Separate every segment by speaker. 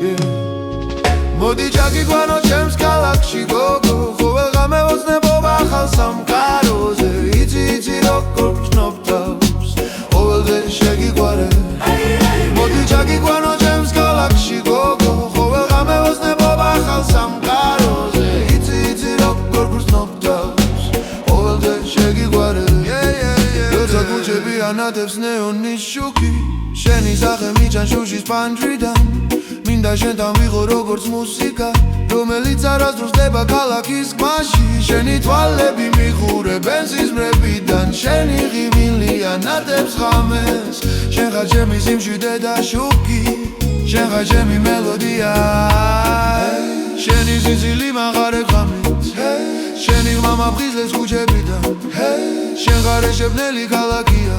Speaker 1: მოდი ჩაგიგვანო ჩემს ქალაქში გოგო ყოველ ღამე ოცნებობა ხალ სამყაროზე იცი როგორ ვცნობ თავს ყოველდღე შეგიყვარე მოდი ჩაგიგვანო ჩემს ქალაქში გოგო ყოველ ღამე ოცნებობა ხალ სამყაროზე იცი როგორ ვცნობ თავს ყოველდღე შეგიყვარე როცა გუჩები ანათებს ნეონის შუქი შენი სახე მიჩან შუშის პანჯრიდან მინდა შენთან ვიღო როგორც მუსიკა რომელიც არასდროს დება ქალაქის გმაში შენი თვალები მიხურებენ სიზმრებიდან შენი ღიმილი ანათებს ღამეს შენ ხარ ჩემი სიმშვიდე და შუქი შენ ხარ ჩემი მელოდია შენი ზიზილი მაღარე ღამით შენი ღმა მაფხიზლებს ქუჩებიდან შენ ხარ ეშებნელი ქალაქია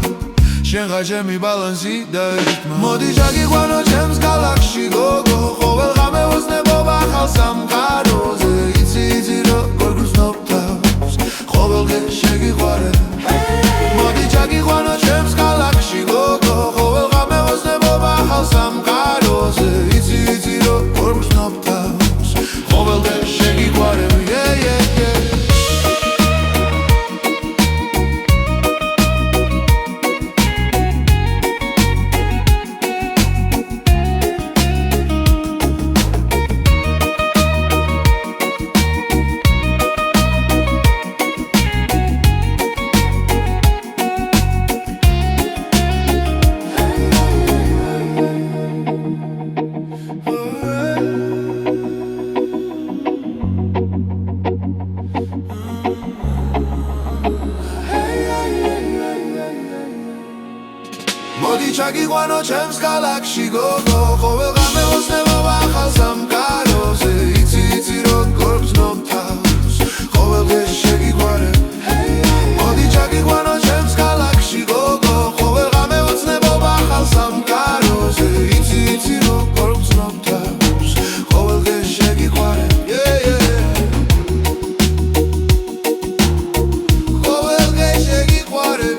Speaker 1: შენ ხარ ჩემი ბალანსი და რიტმა მოდი ჩაგიყვანო ჩემს ქალაქში გოგო ყოველ ღამე ოცნებობა ხალ სამყაროზე იცი როგორ ვცნობ თავს ყოველდღე შეგიყვარე მოდი ჩაგიყვანო ჩემს ქალაქში გოგო ყოველ ღამე ოცნებობა ხალ სამყაროზე იცი როგორ ვცნობ თავს ყოველდღე შეგიყვარე მოდი ჩაგიყვანო ჩემს ქალაქში გოგო ყოველ ღამე ოცნებობა ხალ სამყაროზე იცი როგორ ვცნობ თავს ყოველდღე შეგიყვარე მოდი ჩაგიყვანო ჩემს ქალაქში გოგო ყოველ ღამე ოცნებობა ხალ სამყაროზე იცი როგორ ვცნობ თავს ყოველდღე შეგიყვარე ყოველდღე შეგიყვარე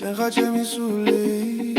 Speaker 1: შენ ხარ ჩემი სული